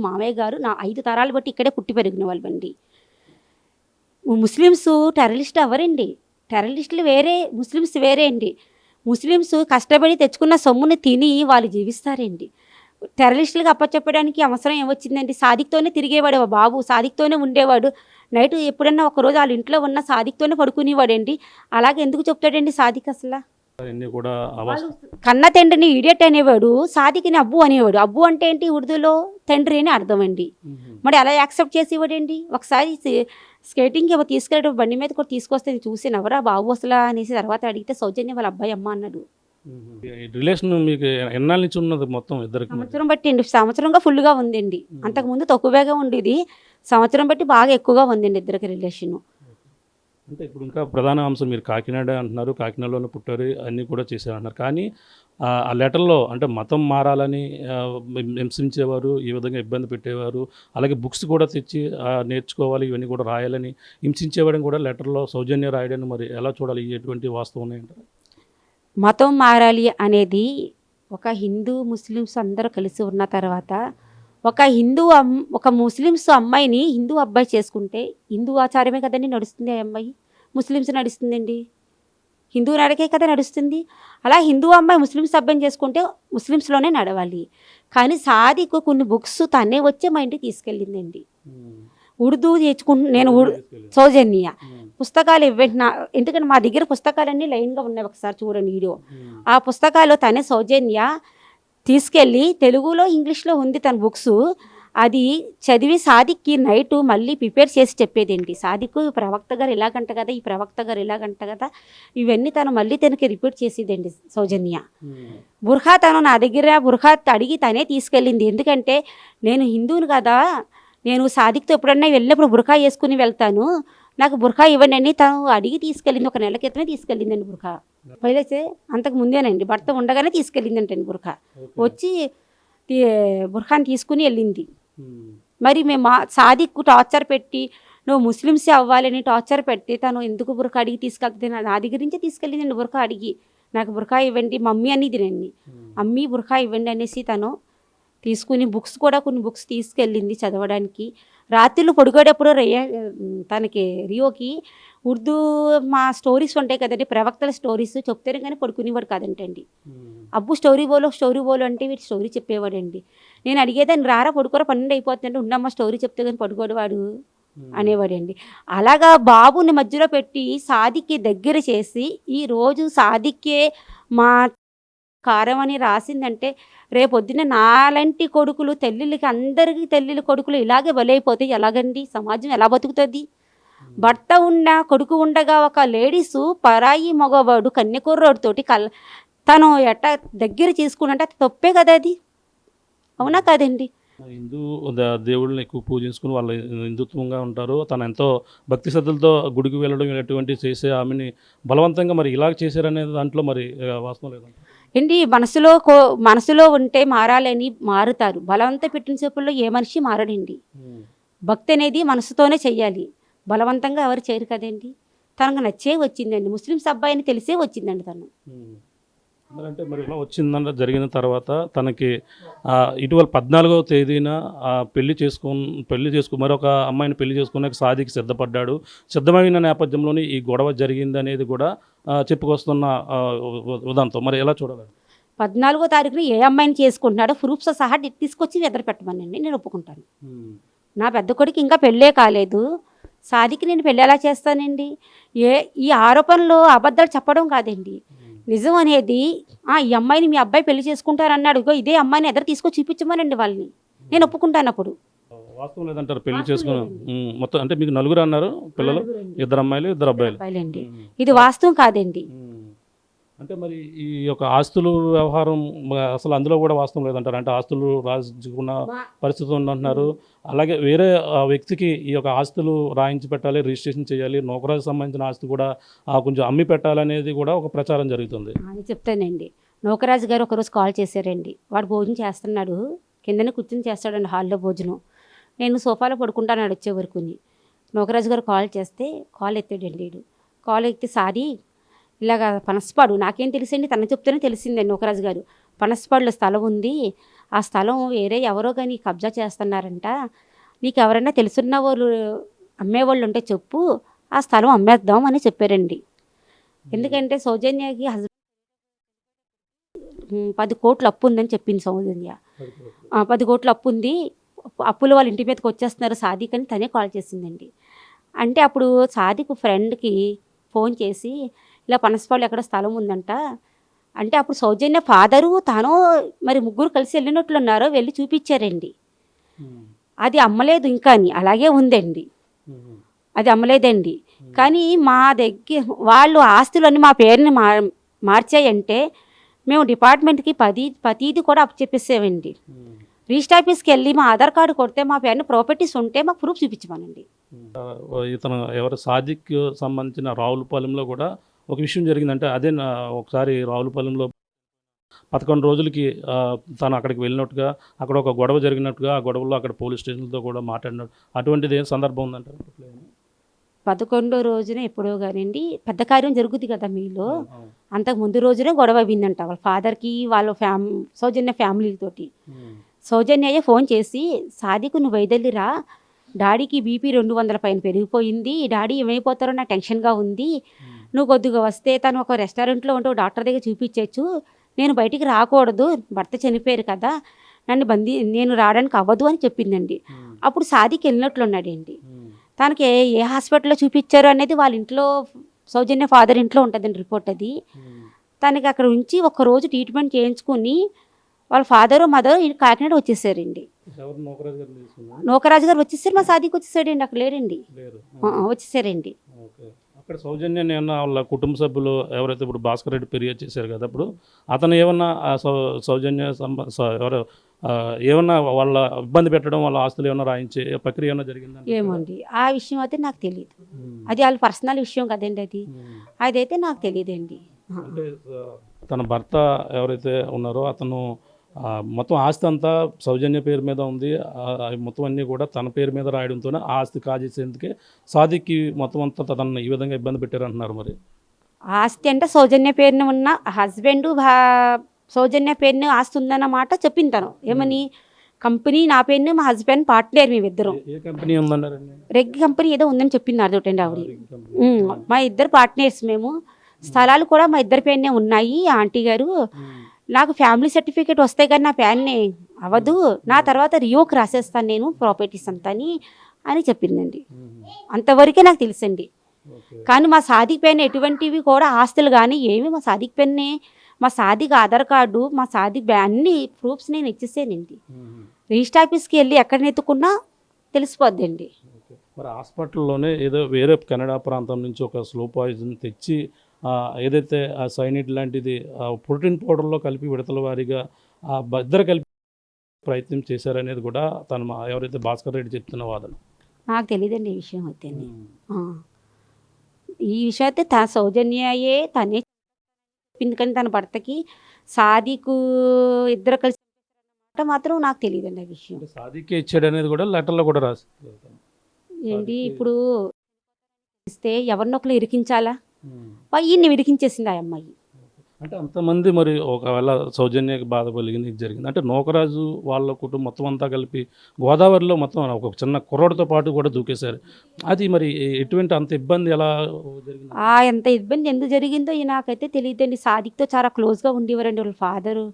నా 5 తరాలు బట్టి ఇక్కడే పుట్టి పెరిగిన వాళ్ళండి. ముస్లిమ్స్ టెర్రరిస్ట్ ఎవరండి? టెర్రరిస్టులు వేరే, ముస్లిమ్స్ వేరే అండి. ముస్లిమ్స్ కష్టపడి తెచ్చుకున్న సొమ్ముని తిని వాళ్ళు జీవిస్తారండి. టెర్రరిస్టులకు అప్పచెప్పడానికి అవసరం ఏమొచ్చిందండి? సాదిక్తోనే తిరిగేవాడు బాబు, సాదిక్తోనే ఉండేవాడు. నైట్ ఎప్పుడన్నా ఒకరోజు వాళ్ళ ఇంట్లో ఉన్న సాదిక్తోనే పడుకునేవాడండి. అలాగే ఎందుకు చెప్తాడండి సాదిక్ అసలు? కూడా కన్న తండ్రిని ఇడియట్ అనేవాడు, సాదిక్ని అబ్బు అనేవాడు. అబ్బు అంటే ఏంటి? ఉర్దూలో తండ్రి అని అర్థం అండి. మరి అలా యాక్సెప్ట్ చేసేవాడండి. ఒకసారి స్కేటింగ్కి ఏమో తీసుకెళ్ళడం బండి మీద కూడా తీసుకొస్తే చూసి ఎవరా బాబు అసలు అనేసి తర్వాత అడిగితే సౌజన్య వాళ్ళ అబ్బాయి అమ్మ అన్నాడు. రిలేషన్ మీకు ఎన్నాళ్ళ నుంచి ఉన్నది మొత్తం ఇద్దరికి? సంవత్సరం బట్టి అండి. సంవత్సరంగా ఫుల్గా ఉందండి. అంతకుముందు తక్కువగా ఉండేది, సంవత్సరం బట్టి బాగా ఎక్కువగా ఉందండి ఇద్దరికి రిలేషను. అంటే ఇప్పుడు ఇంకా ప్రధాన అంశం, మీరు కాకినాడ అంటున్నారు, కాకినాడలోనే పుట్టారు, అన్నీ కూడా చేశారంటున్నారు. కానీ ఆ లెటర్లో అంటే మతం మారాలని హింసించేవారు, ఈ విధంగా ఇబ్బంది పెట్టేవారు, అలాగే బుక్స్ కూడా తెచ్చి నేర్చుకోవాలి, ఇవన్నీ కూడా రాయాలని హింసించేవాడని కూడా లెటర్లో సౌజన్య రాయడాన్ని మరి ఎలా చూడాలి? ఎటువంటి వాస్తవం ఉన్నాయంటారు? మతం మారాలి అనేది ఒక హిందూ ముస్లిమ్స్ అందరూ కలిసి ఉన్న తర్వాత ఒక ముస్లిమ్స్ అమ్మాయిని హిందూ అబ్బాయి చేసుకుంటే హిందూ ఆచారమే కదండి నడుస్తుంది. ఆ అమ్మాయి ముస్లిమ్స్ నడుస్తుందండి, హిందూ నడకే కదా నడుస్తుంది. అలా హిందూ అమ్మాయి ముస్లిమ్స్ అబ్బాయిని చేసుకుంటే ముస్లిమ్స్లోనే నడవాలి. కానీ సాదిక్ కొన్ని బుక్స్ తనే వచ్చే మా ఇంటికి తీసుకెళ్ళిందండి. ఉర్దూ నేను సౌజన్య పుస్తకాలు ఇవ్వండి ఎందుకంటే మా దగ్గర పుస్తకాలన్నీ లైన్గా ఉన్నాయి, ఒకసారి చూడండి వీడియో. ఆ పుస్తకాలు తనే సౌజన్య తీసుకెళ్ళి తెలుగులో ఇంగ్లీష్లో ఉంది తన బుక్స్. అది చదివి సాదిక్కి నైట్ మళ్ళీ ప్రిపేర్ చేసి చెప్పేదేంటి. సాదిక్ ప్రవక్త గారు ఇలాగంట కదా, ఈ ప్రవక్త గారు ఇలాగంట కదా, ఇవన్నీ తను మళ్ళీ తనకి రిపీట్ చేసేదండి సౌజన్య. బుర్ఖా తను నా దగ్గర బుర్ఖా అడిగి తనే తీసుకెళ్ళింది. ఎందుకంటే నేను హిందువుని కదా, నేను సాదిక్తో ఎప్పుడన్నా వెళ్ళినప్పుడు బుర్ఖా వేసుకుని వెళ్తాను, నాకు బుర్ఖా ఇవ్వండి అని తను అడిగి తీసుకెళ్ళింది. 1 నెల క్రితమే తీసుకెళ్ళిందండి బుర్ఖా. పైలైతే అంతకు ముందేనండి, భర్త ఉండగానే తీసుకెళ్ళిందంటండి బుర్ఖా. వచ్చి బుర్ఖాని తీసుకుని వెళ్ళింది. మరి మేము సాదిక్కు టార్చర్ పెట్టి నువ్వు ముస్లిమ్సే అవ్వాలని టార్చర్ పెట్టి తను ఎందుకు బుర్ఖా అడిగి తీసుకెళ్తే నా దగ్గర నుంచే తీసుకెళ్ళిందండి. బుర్ఖా అడిగి నాకు బుర్ఖా ఇవ్వండి మమ్మీ అనేది రండి, అమ్మీ బుర్ఖా ఇవ్వండి అనేసి తను తీసుకుని కొన్ని బుక్స్ తీసుకెళ్ళింది చదవడానికి. రాత్రిళ్ళు పడుకోడేప్పుడు తనకి రియోకి ఉర్దూ మా స్టోరీస్ ఉంటాయి కదండి, ప్రవక్తల స్టోరీస్ చెప్తేనే కానీ పడుకునేవాడు కాదంటండి. అబ్బు స్టోరీ బోలు అంటే వీటి స్టోరీ చెప్పేవాడండి. నేను అడిగేదాన్ని రారా పడుకోరా 12 అయిపోతుందంటే ఉండమ్మా స్టోరీ చెప్తే కానీ పడుకోడు వాడు అనేవాడండి. అలాగా బాబుని మధ్యలో పెట్టి సాదిక్కి దగ్గర చేసి ఈరోజు సాదిక్కే మా కారం అని రాసిందంటే రేపొద్దున నాలాంటి కొడుకులు అందరికీ తల్లిల కొడుకులు ఇలాగే బలైపోతే ఎలాగండి? సమాజం ఎలా బతుకుతుంది? భర్త కొడుకు ఉండగా ఒక లేడీసు పరాయి మగవాడు కన్యకుర్రోడితోటి తను ఎట్టా దగ్గర చేసుకున్నంటే అది తప్పే కదా, అది అవునా కాదండి? హిందూ దేవుళ్ళని ఎక్కువ పూజించుకుని వాళ్ళు హిందుత్వంగా ఉంటారు. తను ఎంతో భక్తి శ్రద్ధలతో గుడికి వెళ్ళడం ఇలాంటివంటివి చేసే ఆమెని బలవంతంగా మరి ఇలాగ చేశారనే దాంట్లో మరి వాస్తవం లేదంట. ఏంటి మనసులో ఉంటే మారాలని మారుతారు. బలవంత పెట్టిన చెప్పుల్లో ఏ మనిషి మారడండి. భక్తి అనేది మనసుతోనే చెయ్యాలి. బలవంతంగా ఎవరు చేయరు కదండి. తనకు నచ్చే వచ్చిందండి. ముస్లిమ్స్ అబ్బాయిని తెలిసే వచ్చిందండి తను. అంటే మరి ఇలా వచ్చిందంటే జరిగిన తర్వాత తనకి ఇటీవల 14వ తేదీన పెళ్లి చేసుకుని మరొక అమ్మాయిని పెళ్లి చేసుకునే సాదికి సిద్ధపడ్డాడు. సిద్ధమైన నేపథ్యంలోనే ఈ గొడవ జరిగింది అనేది కూడా చెప్పుకొస్తున్న ఉదంతం. మరి ఎలా చూడాలి? 14వ తారీఖున ఏ అమ్మాయిని చేసుకుంటున్నాడో ప్రూఫ్స్ సహా తీసుకొచ్చి ఎదురు పెట్టమనండి, నేను ఒప్పుకుంటాను. నా పెద్ద కొడుకు ఇంకా పెళ్ళే కాలేదు. సాదికి నేను పెళ్ళి ఎలా చేస్తానండి? ఈ ఆరోపణలు అబద్ధాలు చెప్పడం కాదండి, నిజం అనేది. ఈ అమ్మాయిని మీ అబ్బాయి పెళ్లి చేసుకుంటారన్నాడు, ఇగో ఇదే అమ్మాయిని ఎదురు తీసుకొచ్చి చూపించమనండి వాళ్ళని, నేను ఒప్పుకుంటాను. అప్పుడు వాస్తవం లేదంటారు పెళ్లి చేసుకుని మొత్తం. అంటే మీకు నలుగురు అన్నారు పిల్లలు, 2 అమ్మాయిలు 2 అబ్బాయిలండి. ఇది వాస్తవం కాదండి. అంటే మరి ఈ యొక్క ఆస్తులు వ్యవహారం అసలు అందులో కూడా వాస్తవం లేదంటారు. అంటే ఆస్తులు రాజుకున్న పరిస్థితి ఉందంటున్నారు. అలాగే వేరే వ్యక్తికి ఈ యొక్క ఆస్తులు రాయించి పెట్టాలి, రిజిస్ట్రేషన్ చేయాలి, నౌకరాజుకు సంబంధించిన ఆస్తి కూడా కొంచెం అమ్మి పెట్టాలనేది కూడా ఒక ప్రచారం జరుగుతుంది. అది చెప్తానండి. నౌకరాజు గారు ఒకరోజు కాల్ చేశారండి. వాడు భోజనం చేస్తున్నాడు, కిందనే కూర్చొని చేస్తాడండి హాల్లో భోజనం. నేను సోఫాలో పడుకుంటాను వచ్చే వరకుని. నౌకరాజు గారు కాల్ చేస్తే కాల్ ఎత్తాడండి. కాల్ ఎత్తి సాది ఇలాగ పనసపాడు, నాకేం తెలిసండి, తన చెప్తేనే తెలిసిందండి నౌకరాజు గారు. పనసపాడులో స్థలం ఉంది, ఆ స్థలం వేరే ఎవరో కానీ కబ్జా చేస్తున్నారంట, నీకు ఎవరైనా తెలుసున్న వాళ్ళు అమ్మేవాళ్ళు ఉంటే చెప్పు, ఆ స్థలం అమ్మేద్దాం అని చెప్పారండి. ఎందుకంటే సౌజన్యకి 10 కోట్లు అప్పు ఉందని చెప్పింది సౌజన్య. 10 కోట్లు అప్పు ఉంది, అప్పులు వాళ్ళ ఇంటి మీదకి వచ్చేస్తున్నారు సాదిక్ అని తనే కాల్ చేసిందండి. అంటే అప్పుడు సాదిక్ ఫ్రెండ్కి ఫోన్ చేసి ఇలా పనసపాళ్ళు ఎక్కడ స్థలం ఉందంట అంటే, అప్పుడు సౌజన్య ఫాదరు తను మరి ముగ్గురు కలిసి వెళ్ళినట్లున్నారో, వెళ్ళి చూపించారండి. అది అమ్మలేదు ఇంకా అని అలాగే ఉందండి, అది అమ్మలేదండి. కానీ మా దగ్గర వాళ్ళు ఆస్తులన్నీ మా పేరుని మార్చాయంటే మేము డిపార్ట్మెంట్కి ప్రతిదీ కూడా అప్పచెప్పేసామండి. రిజిస్టర్ ఆఫీస్కి వెళ్ళి మా ఆధార్ కార్డు కొడితే మా పేరుని ప్రాపర్టీస్ ఉంటే మాకు ప్రూఫ్ చూపించమనండి. ఇతను ఎవరు సాదిక్ సంబంధించిన రావులపాలెంలో కూడా ఒక విషయం జరిగిందంటే, అదే ఒకసారి రావులపాలెంలో 11 రోజులకి తను అక్కడికి వెళ్ళినట్టుగా, అక్కడ ఒక గొడవ జరిగినట్టుగా, ఆ గొడవలో అక్కడ పోలీస్ స్టేషన్తో కూడా మాట్లాడినట్టు అటువంటిది ఏం సందర్భం ఉందంటారు? 11వ రోజున ఎప్పుడో కానివ్వండి పెద్ద కార్యం జరుగుతుంది కదా మీలో, అంతకు ముందు రోజునే గొడవ అయిందంట వాళ్ళ ఫాదర్కి వాళ్ళ సౌజన్య ఫ్యామిలీతోటి. సౌజన్యయ్య ఫోన్ చేసి, సాదికు నువ్వు వైదల్లిరా, డాడీకి బీపీ 200 పైన పెరిగిపోయింది, డాడీ ఏమైపోతారో నాకు టెన్షన్గా ఉంది, నువ్వు కొద్దిగా వస్తే తను ఒక రెస్టారెంట్లో ఉంటే డాక్టర్ దగ్గర చూపించచ్చు, నేను బయటికి రాకూడదు, భర్త చనిపోయారు కదా, నేను రావడానికి అవ్వదు అని చెప్పిందండి. అప్పుడు సాదికి వెళ్ళినట్లున్నాడండి. తనకి ఏ హాస్పిటల్లో చూపించారు అనేది వాళ్ళ ఇంట్లో, సౌజన్య ఫాదర్ ఇంట్లో ఉంటుందండి రిపోర్ట్ అది. తనకి అక్కడ ఉంచి ఒక్కరోజు ట్రీట్మెంట్ చేయించుకుని వాళ్ళ ఫాదరు మదర్ కాకినాడ వచ్చేసారండి. నౌకరాజు గారు వచ్చేసారు, మా సాదికి వచ్చేసాడండి, అక్కడ లేడండి, వచ్చేసారంరు. అక్కడ సౌజన్య ఏమన్నా వాళ్ళ కుటుంబ సభ్యులు ఎవరైతే ఇప్పుడు భాస్కర్ రెడ్డి ఫిర్యాదు చేశారు కదా, అప్పుడు అతను ఏమన్నా సౌజన్య ఎవరు ఏమన్నా వాళ్ళ ఇబ్బంది పెట్టడం, వాళ్ళ ఆస్తులు ఏమన్నా రాయించే ప్రక్రియ ఏమన్నా జరిగిందా? ఏమోండి ఆ విషయం అయితే నాకు తెలియదు, అది వాళ్ళ పర్సనల్ విషయం కదండి, అదైతే నాకు తెలియదండి. అంటే తన భర్త ఎవరైతే ఉన్నారో అతను మొత్తం ఆస్తి అంతా సౌజన్య పేరు మీద ఉంది, మొత్తం అన్నీ కూడా తన పేరు మీద రాయడంతోనే ఆ ఆస్తి కాజేసేందుకే సాదిక్కి మొత్తం అంతా తనను ఈ విధంగా ఇబ్బంది పెట్టారంటున్నారు. మరి ఆస్తి అంటే సౌజన్య పేరున ఉన్న హస్బెండ్ సౌజన్య పేరున ఆస్తి ఉందన్నమాట చెప్పింది తను. ఏమని, కంపెనీ నా పేరుని, మా హస్బెండ్ పార్ట్నర్, మేమిద్దరం. ఏ కంపెనీ ఉందన్నారండి? రెగ్ కంపెనీ ఏదో ఉందని చెప్పింది అదొకటండి ఆవిడ. మా ఇద్దరు పార్ట్నర్స్ మేము, స్థలాలు కూడా మా ఇద్దరి పేరునే ఉన్నాయి. ఆంటీ గారు నాకు ఫ్యామిలీ సర్టిఫికేట్ వస్తే కానీ నా పేరునే అవ్వదు, నా తర్వాత రియోకి రాసేస్తాను నేను ప్రాపర్టీస్ అంతా అని చెప్పిందండి. అంతవరకే నాకు తెలుసండి. కానీ మా సాదిక్ పైన ఎటువంటివి కూడా ఆస్తులు కానీ ఏమి, మా సాదిక్ పైనే, మా సాదిక్ ఆధార్ కార్డు, మా సాదిక్ అన్ని ప్రూఫ్స్ నేను ఇచ్చేసానండి. రిజిస్టర్ ఆఫీస్కి వెళ్ళి ఎక్కడ నెత్తుకున్నా తెలిసిపోద్దండి. మరి హాస్పిటల్లోనే ఏదో వేరే కెనడా ప్రాంతం నుంచి ఒక స్లో పాయిజన్ తెచ్చి ఏదైతే ఆ సైనిడ్ లాంటిది ప్రోటీన్ పౌడర్లో కలిపి విడతల వారీగా ఇద్దరు కలిపి ప్రయత్నం చేశారనేది కూడా ఎవరైతే భాస్కర్ రెడ్డి చెప్తున్న వాదన. నాకు తెలియదండి ఈ విషయం అయితే. ఈ విషయం అయితే సౌజన్యయే తనే చెప్పింది, కానీ తన భర్తకి సాదికు ఇద్దరు కలిసి మాత్రం నాకు తెలియదండి ఆ విషయం. సాదికే ఇచ్చాడు అనేది కూడా లెటర్లో కూడా రాసి ఏంటి ఇప్పుడు ఇస్తే ఎవరినొకరు ఇరికించాలా, ఈయన్ని ఇరికించేసింది ఆ అమ్మాయి. అంటే అంతమంది మరి ఒకవేళ సౌజన్యకి బాధ కలిగింది, ఇది జరిగింది అంటే నూకరాజు వాళ్ళ కుటుంబం మొత్తం అంతా కలిపి గోదావరిలో మొత్తం ఒక చిన్న కుర్రోడితో పాటు కూడా దూకేశారు. అది మరి ఎటువంటి అంత ఇబ్బంది ఎలా జరిగింది? ఎంత ఇబ్బంది ఎందుకు జరిగిందో నాకైతే తెలియదండి. సాదిక్తో చాలా క్లోజ్గా ఉండేవారండి వాళ్ళ ఫాదరు.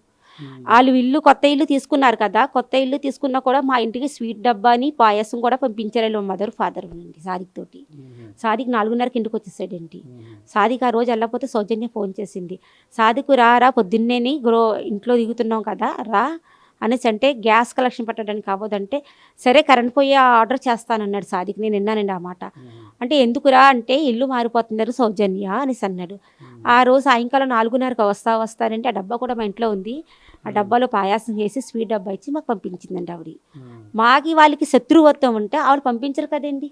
వాళ్ళు కొత్త ఇల్లు తీసుకున్నారు కదా, కొత్త ఇల్లు తీసుకున్నా కూడా మా ఇంటికి స్వీట్ డబ్బాని పాయసం కూడా పంపించారు మదర్ ఫాదర్ అండి సాదిక్ తోటి. సాదిక్ 4:30కి ఇంటికి వచ్చేసాడండి. సాదిక్ ఆ రోజు వెళ్ళకపోతే సౌజన్య ఫోన్ చేసింది, సాదిక్ రా పొద్దున్నేని ఇంట్లో దిగుతున్నాం కదా రా అనేసి, అంటే గ్యాస్ కలెక్షన్ పెట్టడానికి అవ్వదంటే సరే కరెంట్ పోయి ఆర్డర్ చేస్తానన్నాడు సాదిక్. నేను విన్నానండి ఆ మాట. అంటే ఎందుకురా అంటే ఇల్లు మారిపోతున్నారు సౌజన్య అనేసి అన్నాడు. ఆ రోజు సాయంకాలం 4:30కి వస్తానంటే ఆ డబ్బా కూడా మా ఇంట్లో ఉంది. ఆ డబ్బాలో పాయాసం చేసి స్వీట్ డబ్బా ఇచ్చి మాకు పంపించిందండి ఆవిడ. వాళ్ళకి శత్రువత్వం ఉంటే ఆవిడ పంపించరు కదండి.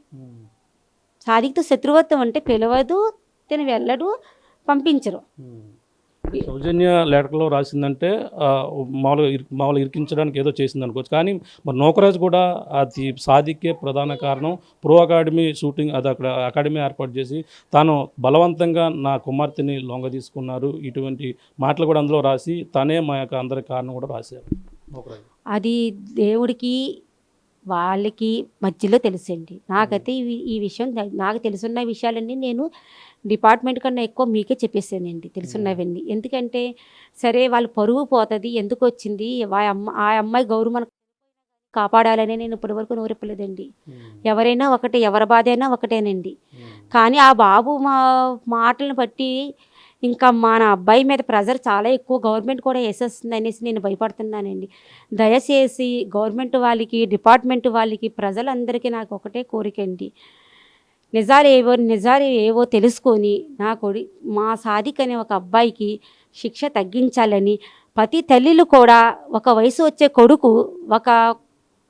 సాదిక్తో శత్రువత్వం అంటే పిలవదు, తిని వెళ్ళడు, పంపించరు. సౌజన్య లేఖలో రాసిందంటే మామూలుగా ఇరికించడానికి ఏదో చేసింది అనుకోవచ్చు, కానీ మరి నూకరాజు కూడా అది సాదిక్కే ప్రధాన కారణం. ప్రో అకాడమీ షూటింగ్ అది అక్కడ అకాడమీ ఏర్పాటు చేసి తాను బలవంతంగా నా కుమార్తెని లొంగ తీసుకున్నారు, ఇటువంటి మాటలు కూడా అందులో రాసి తనే మా యొక్క అందరి కారణం కూడా రాశారు నూకరాజు. అది దేవుడికి వాళ్ళకి మధ్యలో తెలుసండి. నాకైతే ఈ విషయం నాకు తెలుసున్న విషయాలన్నీ నేను డిపార్ట్మెంట్ కన్నా ఎక్కువ మీకే చెప్పేసానండి తెలుసున్నవన్నీ. ఎందుకంటే సరే వాళ్ళు పరువు పోతుంది, ఎందుకు వచ్చింది ఆ అమ్మాయి గౌరవం కాపాడాలని నేను ఇప్పటివరకు నోరెప్పలేదండి. ఎవరైనా ఒకటే, ఎవరి బాధ అయినా ఒకటేనండి. కానీ ఆ బాబు మాటలను బట్టి ఇంకా మన అబ్బాయి మీద ప్రెజర్ చాలా ఎక్కువ గవర్నమెంట్ కూడా వేసేస్తుంది అనేసి నేను భయపడుతున్నానండి. దయచేసి గవర్నమెంట్ వాళ్ళకి, డిపార్ట్మెంట్ వాళ్ళకి, ప్రజలందరికీ నాకు ఒకటే కోరికండి, నిజాలు ఏవో తెలుసుకొని మా సాదిక్ అనే ఒక అబ్బాయికి శిక్ష తగ్గించాలని ప్రతి తల్లిలు కూడా ఒక వయసు వచ్చే కొడుకు ఒక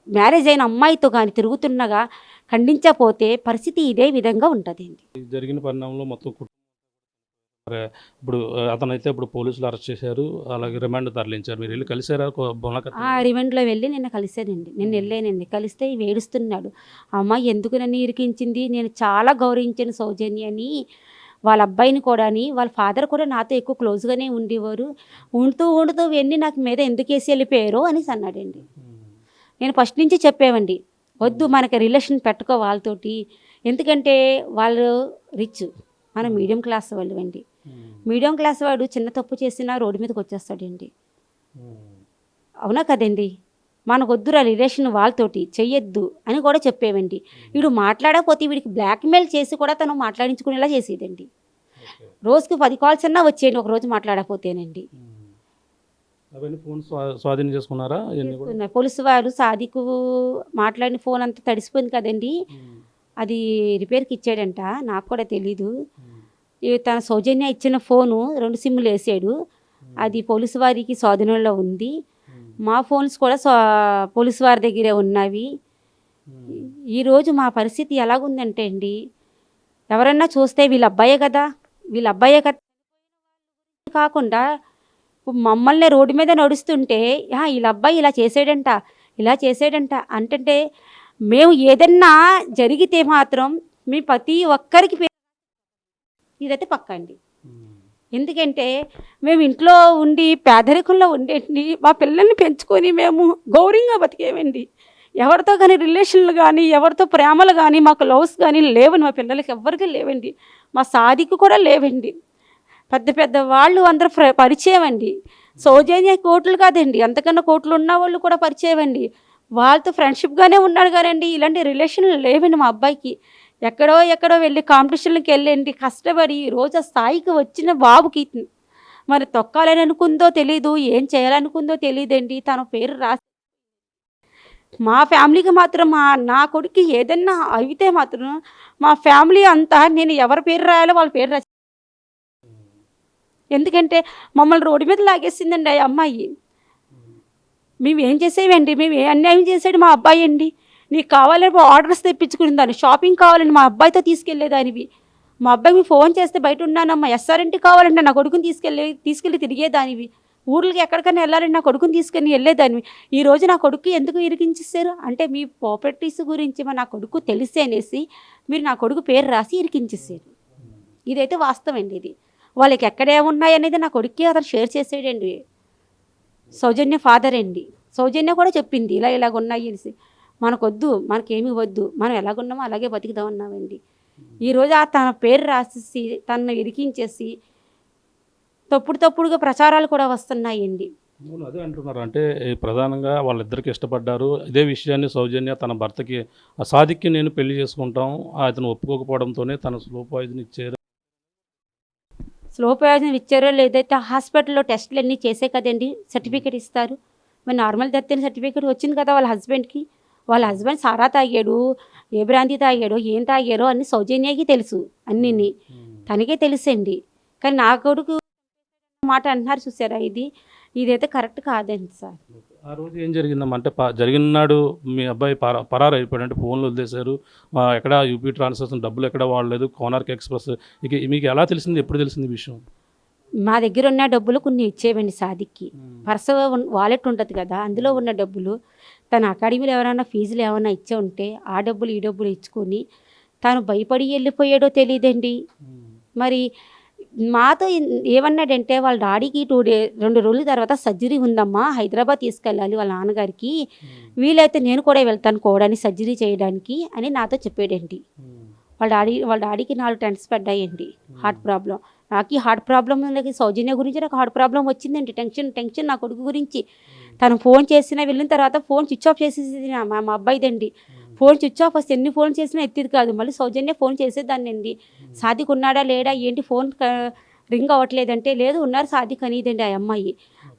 మ్యారేజ్ అయిన అమ్మాయితో కానీ తిరుగుతున్నగా ఖండించకపోతే పరిస్థితి ఇదే విధంగా ఉంటుందండి. జరిగిన పరిణామంలో మొత్తం ఇప్పుడు అతనైతే ఇప్పుడు పోలీసులు అరెస్ట్ చేశారు, అలాగే రిమాండ్ తరలించారు. మీరు వెళ్ళి కలిసారా? రిమాండ్లో వెళ్ళి నిన్న కలిసానండి. నేను వెళ్ళానండి. కలిస్తే ఏడుస్తున్నాడు, అమ్మాయి ఎందుకు నన్ను ఇరికించింది, నేను చాలా గౌరవించాను సౌజన్యని, వాళ్ళ అబ్బాయిని కూడా, వాళ్ళ ఫాదర్ కూడా నాతో ఎక్కువ క్లోజ్గానే ఉండేవారు, ఉంటూ వెళ్ళి నాకు మీద ఎందుకు వేసి వెళ్ళిపోయారో అనేసి అన్నాడండి. నేను ఫస్ట్ నుంచి చెప్పేవండి, వద్దు మనకి రిలేషన్ పెట్టుకో వాళ్ళతోటి, ఎందుకంటే వాళ్ళు రిచ్, మనం మీడియం క్లాస్ వాళ్ళు అండి. మీడియం క్లాస్ వాడు చిన్న తప్పు చేసినా రోడ్డు మీదకి వచ్చేస్తాడండి. అవునా కదండి? మనకు వద్దురా రిలేషన్ వాళ్ళతోటి చెయ్యొద్దు అని కూడా చెప్పేవండి. వీడు మాట్లాడకపోతే వీడికి బ్లాక్మెయిల్ చేసి కూడా తను మాట్లాడించుకునేలా చేసేదండి. రోజుకి 10 కాల్స్ అన్నా వచ్చేయండి ఒకరోజు మాట్లాడకపోతేనండి. స్వాధీనం చేసుకున్నారా? పోలీసు వారు సాదికు మాట్లాడిన ఫోన్ అంతా తడిసిపోయింది కదండి, అది రిపేర్కి ఇచ్చాడంట, నాకు కూడా తెలీదు. తన సౌజన్య ఇచ్చిన ఫోను 2 సిమ్లు వేసాడు, అది పోలీసు వారికి స్వాధీనంలో ఉంది. మా ఫోన్స్ కూడా పోలీసు వారి దగ్గరే ఉన్నవి. ఈరోజు మా పరిస్థితి ఎలాగుందంటే అండి, ఎవరన్నా చూస్తే వీళ్ళ అబ్బాయే కదా కాకుండా మమ్మల్ని రోడ్డు మీద నడుస్తుంటే వీళ్ళ అబ్బాయి ఇలా చేసాడంట అంటే మేము ఏదన్నా జరిగితే మాత్రం మీ ప్రతి ఒక్కరికి ఇదైతే పక్కా అండి. ఎందుకంటే మేము ఇంట్లో ఉండి పేదరికంలో ఉండేటి మా పిల్లల్ని పెంచుకొని మేము గౌరవంగా బతికేవండి. ఎవరితో కానీ రిలేషన్లు కానీ, ఎవరితో ప్రేమలు కానీ, మాకు లవ్స్ కానీ లేవండి. మా పిల్లలకి ఎవరికి లేవండి, మా సాదికి కూడా లేవండి. పెద్ద వాళ్ళు అందరూ పరిచయం అండి. సౌజన్య కోట్లు కాదండి, అంతకన్నా కోట్లు ఉన్న వాళ్ళు కూడా పరిచయం అండి. వాళ్ళతో ఫ్రెండ్షిప్గానే ఉన్నాడు కానండి, ఇలాంటి రిలేషన్లు లేవండి మా అబ్బాయికి. ఎక్కడో వెళ్ళి కాంపిటీషన్లకు వెళ్ళండి కష్టపడి ఈరోజు ఆ స్థాయికి వచ్చిన బాబుకి మరి తొక్కాలని అనుకుందో తెలీదు, ఏం చేయాలనుకుందో తెలియదండి. తన పేరు రాసి మా ఫ్యామిలీకి మాత్రం నా కొడుకు ఏదన్నా అయితే మాత్రం మా ఫ్యామిలీ అంతా నేను ఎవరి పేరు రాయాలో వాళ్ళ పేరు రాసి, ఎందుకంటే మమ్మల్ని రోడ్డు మీద లాగేసిందండి ఆ అమ్మాయి. మేము ఏం చేసేవండి, మేము ఏ అన్యాయం చేసాడు మా అబ్బాయి అండి. నీకు కావాలని ఆర్డర్స్ తెప్పించుకునేదాన్ని, షాపింగ్ కావాలని మా అబ్బాయితో తీసుకెళ్లేదానివి. మా అబ్బాయికి ఫోన్ చేస్తే బయట ఉన్నానమ్మా ఎస్ఆర్ఎంటి కావాలంటే నా కొడుకుని తీసుకెళ్ళి తిరిగేదానివి. ఊర్లకి ఎక్కడికైనా వెళ్ళాలని నా కొడుకుని తీసుకెళ్ళి వెళ్ళేదానివి. ఈరోజు నా కొడుకు ఎందుకు ఇరికించేస్తారు అంటే మీ ప్రాపర్టీస్ గురించి నా కొడుకు తెలిసి అనేసి మీరు నా కొడుకు పేరు రాసి ఇరికించేసారు. ఇదైతే వాస్తవం అండి. ఇది వాళ్ళకి ఎక్కడే ఉన్నాయనేది నా కొడుక్కి అతను షేర్ చేసాడండి. సౌజన్య ఫాదర్ అండి. సౌజన్య కూడా చెప్పింది ఇలాగ ఉన్నాయి అనేసి. మనకొద్దు, మనకేమీ వద్దు, మనం ఎలాగున్నామో అలాగే బతికిదాం అన్నామండి. ఈరోజు తన పేరు రాసేసి తనను ఇరికించేసి తప్పుడుగా ప్రచారాలు కూడా వస్తున్నాయండి. అదే అంటున్నారు. అంటే ప్రధానంగా వాళ్ళిద్దరికి ఇష్టపడ్డారు. ఇదే విషయాన్ని సౌజన్య తన భర్తకి సాదిక్కి నేను పెళ్లి చేసుకుంటాం అతను ఒప్పుకోకపోవడంతోనే తన స్లో పాయిజన్ ఇచ్చారు. స్లో పాయిజన్ ఇచ్చారో లేదైతే హాస్పిటల్లో టెస్టులు అన్నీ చేసే కదండి సర్టిఫికేట్ ఇస్తారు. మరి నార్మల్ డెత్ అని సర్టిఫికేట్ వచ్చింది కదా వాళ్ళ హస్బెండ్కి. వాళ్ళ హస్బెండ్ సారా తాగాడు, ఏ బ్రాంతి తాగాడో ఏం తాగారో అన్ని సౌజన్యకి తెలుసు, అన్నీ తనకే తెలుసండి. కానీ నా కొడుకు మాట అంటున్నారు చూసారా, ఇదైతే కరెక్ట్ కాదండి సార్. ఆ రోజు ఏం జరిగిందమ్మా అంటే జరిగిన నాడు మీ అబ్బాయి పరారు అయిపోయాడు. అంటే ఫోన్లు వదిలేశారు, ఎక్కడ యూపీ ట్రాన్స్ఫర్స్ డబ్బులు ఎక్కడ వాడలేదు, కోనార్క్ ఎక్స్ప్రెస్. ఇక మీకు ఎలా తెలిసింది, ఎప్పుడు తెలిసింది ఈ విషయం? మా దగ్గర ఉన్న డబ్బులు కొన్ని ఇచ్చేవండి సాదిక్కి. పర్సు వాలెట్ ఉంటుంది కదా, అందులో ఉన్న డబ్బులు తన అకాడమీలో ఎవరైనా ఫీజులు ఏమైనా ఇచ్చే ఉంటే ఆ డబ్బులు ఈ డబ్బులు ఇచ్చుకొని తను భయపడి వెళ్ళిపోయాడో తెలియదండి. మరి మాతో ఏమన్నాడంటే వాళ్ళ డాడీకి 2 రోజుల తర్వాత సర్జరీ ఉందమ్మా, హైదరాబాద్ తీసుకెళ్ళాలి వాళ్ళ నాన్నగారికి, వీలైతే నేను కూడా వెళ్తాను కోడని సర్జరీ చేయడానికి అని నాతో చెప్పాడండి. వాళ్ళ డాడీకి 4 టెన్స్ పడ్డాయండి, హార్ట్ ప్రాబ్లం. నాకు ఈ హార్ట్ ప్రాబ్లం సౌజన్య గురించి నాకు హార్ట్ ప్రాబ్లం వచ్చిందండి. టెన్షన్ నా కొడుకు గురించి. తను ఫోన్ చేసినా వెళ్ళిన తర్వాత ఫోన్ స్విచ్ ఆఫ్ చేసేసి మా అబ్బాయిదండి. ఫోన్ స్విచ్ ఆఫ్ వస్తే ఎన్ని ఫోన్ చేసినా ఎత్తిది కాదు. మళ్ళీ సౌజన్య ఫోన్ చేసేదాన్ని అండి. సాదిక్ ఉన్నాడా లేడా ఏంటి ఫోన్ రింగ్ అవ్వట్లేదంటే లేదు ఉన్నారు సాదిక్ అనేదండి ఆ అమ్మాయి.